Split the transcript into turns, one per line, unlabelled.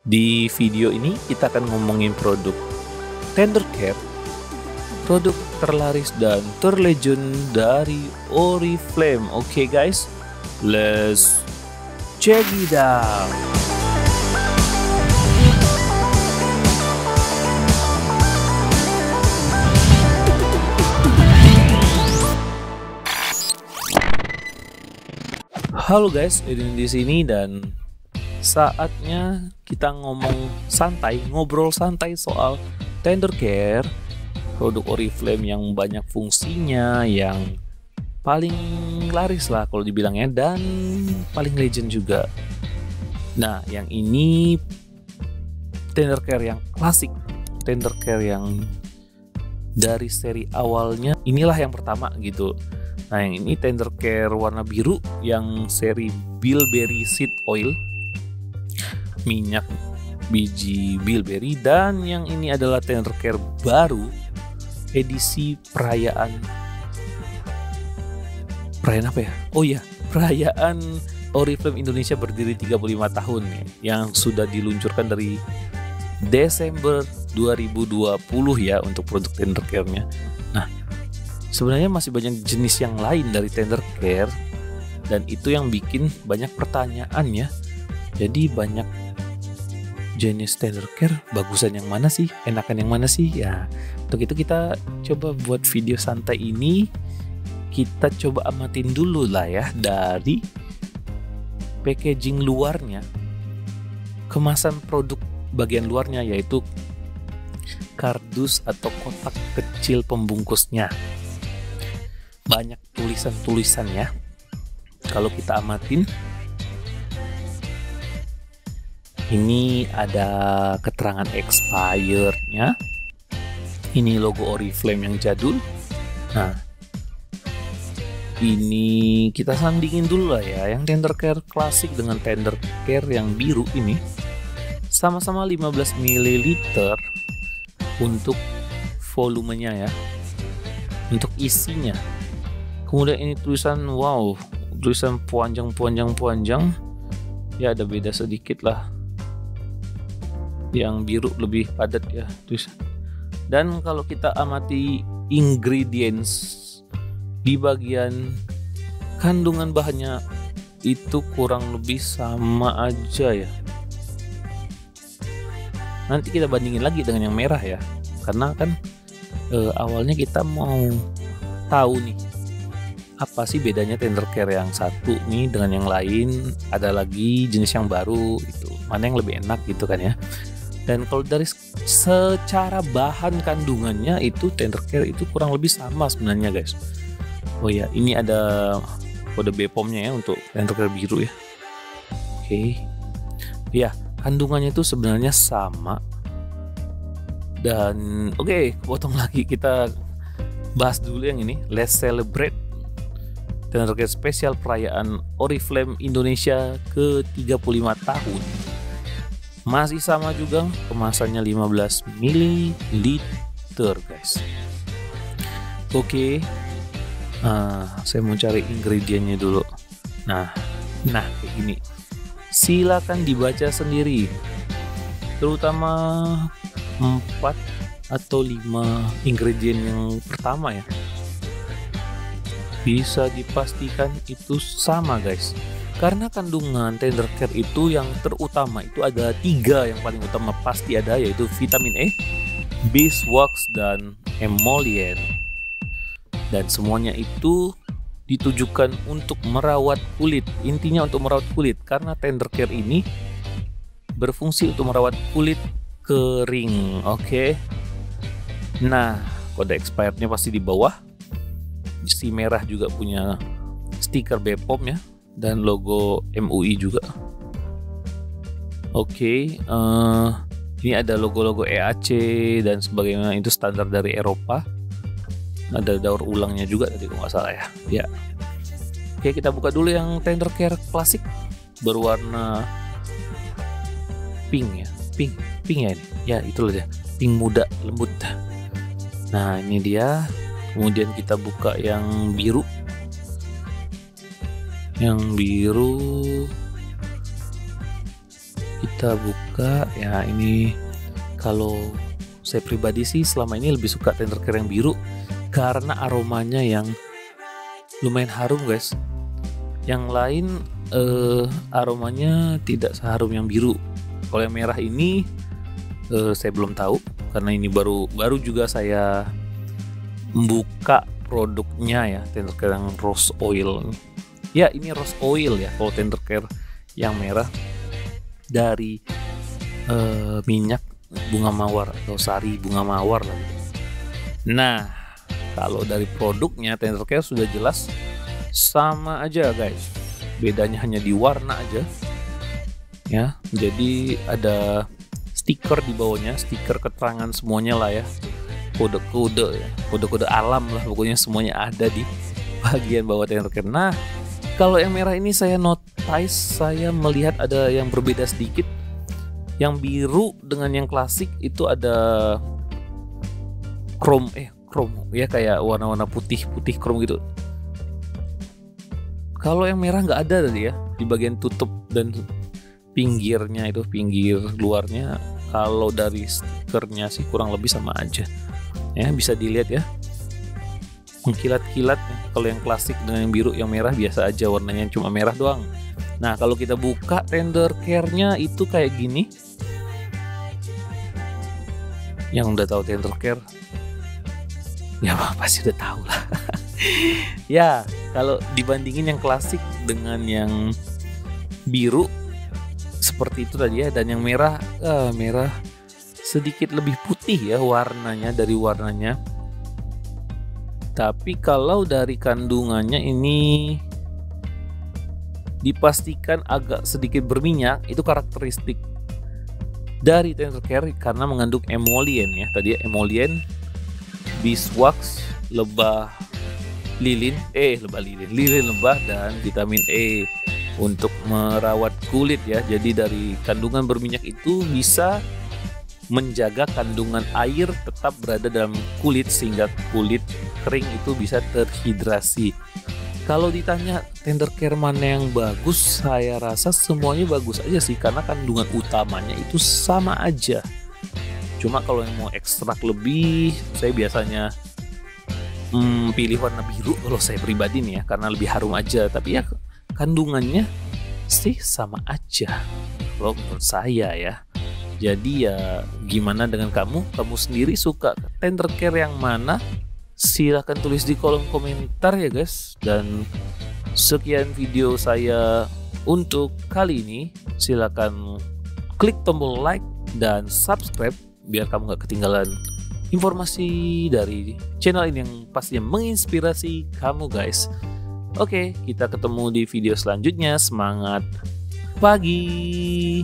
Di video ini kita akan ngomongin produk Tender Care, produk terlaris dan terlegend dari Oriflame. Oke guys, let's check it out. Halo guys, Edwin di sini dan saatnya kita ngobrol santai soal Tender Care, produk Oriflame yang banyak fungsinya, yang paling laris lah kalau dibilangnya, dan paling legend juga. Nah, yang ini Tender Care yang klasik, Tender Care yang dari seri awalnya, inilah yang pertama gitu. Nah, yang ini Tender Care warna biru yang seri Bilberry Seed Oil, minyak biji bilberry, dan yang ini adalah Tender Care baru edisi perayaan apa ya? Oh iya, perayaan Oriflame Indonesia berdiri 35 tahun ya, yang sudah diluncurkan dari Desember 2020 ya untuk produk Tender Care-nya. Nah, sebenarnya masih banyak jenis yang lain dari Tender Care, dan itu yang bikin banyak pertanyaan ya. Jadi banyak jenis Tender Care, bagusan yang mana sih, enakan yang mana sih ya. Untuk itu kita coba buat video santai ini, kita coba amatin dulu lah ya dari packaging luarnya, kemasan produk bagian luarnya, yaitu kardus atau kotak kecil pembungkusnya. Banyak tulisan-tulisannya. Kalau kita amatin, ini ada keterangan expirednya. Ini logo Oriflame yang jadul. Nah, ini kita sandingin dulu lah ya, yang Tender Care klasik dengan Tender Care yang biru ini. Sama-sama 15 ml untuk volumenya ya, untuk isinya. Kemudian ini tulisan, wow, tulisan panjang. Ya ada beda sedikit lah. Yang biru lebih padat ya tulisan. Dan kalau kita amati ingredients di bagian kandungan bahannya, itu kurang lebih sama aja ya. Nanti kita bandingin lagi dengan yang merah ya, karena kan awalnya kita mau tahu nih, apa sih bedanya Tender Care yang satu nih dengan yang lain, ada lagi jenis yang baru itu, mana yang lebih enak gitu kan ya. Dan kalau dari secara bahan kandungannya itu Tender Care itu kurang lebih sama sebenarnya guys. Oh ya, ini ada kode BPOM-nya ya untuk Tender Care biru ya. Oke. Ya, kandungannya itu sebenarnya sama. Dan oke, potong lagi, kita bahas dulu yang ini. Let's celebrate Tender Care spesial perayaan Oriflame Indonesia ke-35 tahun. Masih sama juga, kemasannya 15 ml guys. Oke. Saya mau cari ingredientnya dulu. Nah kayak gini. Silakan dibaca sendiri. Terutama 4 atau 5 ingredient yang pertama ya, bisa dipastikan itu sama guys, karena kandungan Tender Care itu yang terutama itu ada 3 yang paling utama pasti ada, yaitu vitamin E, beeswax, dan emollient. Dan semuanya itu ditujukan untuk merawat kulit. Intinya untuk merawat kulit, karena Tender Care ini berfungsi untuk merawat kulit kering. Oke. Nah, kode expirednya pasti di bawah. Si merah juga punya stiker BPOM ya, dan logo MUI juga. Oke, ini ada logo-logo EAC dan sebagainya, itu standar dari Eropa. Ada daur ulangnya juga tadi kalau nggak salah ya. Ya. Oke, kita buka dulu yang Tender Care klasik berwarna pink ya. Pink ya ini. Ya, itulah dia. Pink muda lembut. Nah, ini dia. Kemudian kita buka yang biru. Yang biru kita buka ya. Ini kalau saya pribadi sih selama ini lebih suka tender care yang biru karena aromanya yang lumayan harum guys. Yang lain aromanya tidak seharum yang biru. Kalau yang merah ini saya belum tahu karena ini baru juga saya membuka produknya ya, tender care yang rose oil. Ya ini rose oil ya kalau tender care yang merah, dari minyak bunga mawar atau sari bunga mawar lah gitu. Nah, kalau dari produknya tender care sudah jelas sama aja guys. Bedanya hanya di warna aja. Ya, jadi ada stiker di bawahnya, stiker keterangan semuanya lah ya. Kode-kode ya, kode-kode alam lah pokoknya semuanya ada di bagian bawah tender care. Nah, kalau yang merah ini saya saya melihat ada yang berbeda sedikit. Yang biru dengan yang klasik itu ada chrome ya, kayak warna-warna putih chrome gitu. Kalau yang merah nggak ada tadi ya, di bagian tutup dan pinggirnya itu, pinggir luarnya. Kalau dari stikernya sih kurang lebih sama aja ya, bisa dilihat ya, mengkilat-kilat. Kalau yang klasik dengan yang biru, yang merah biasa aja, warnanya cuma merah doang. Nah, kalau kita buka tender care-nya itu kayak gini. Yang udah tahu tender care ya pasti udah tahu lah. Ya, kalau dibandingin yang klasik dengan yang biru seperti itu tadi ya, dan yang merah merah sedikit lebih putih ya warnanya, dari warnanya. Tapi kalau dari kandungannya ini dipastikan agak sedikit berminyak, itu karakteristik dari tender care karena mengandung emollient ya. Tadi ya, emollient, beeswax, lebah lilin, lilin lebah, dan vitamin E untuk merawat kulit ya. Jadi dari kandungan berminyak itu bisa menjaga kandungan air tetap berada dalam kulit sehingga kulit kering itu bisa terhidrasi. Kalau ditanya tender care mana yang bagus, saya rasa semuanya bagus aja sih karena kandungan utamanya itu sama aja. Cuma kalau yang mau ekstrak lebih, saya biasanya pilih warna biru kalau saya pribadi nih ya, karena lebih harum aja. Tapi ya kandungannya sih sama aja kalau menurut saya ya. Jadi ya gimana dengan kamu? Kamu sendiri suka tender care yang mana? Silahkan tulis di kolom komentar ya guys. Dan sekian video saya untuk kali ini. Silahkan klik tombol like dan subscribe biar kamu gak ketinggalan informasi dari channel ini yang pastinya menginspirasi kamu guys. Oke, kita ketemu di video selanjutnya. Semangat pagi.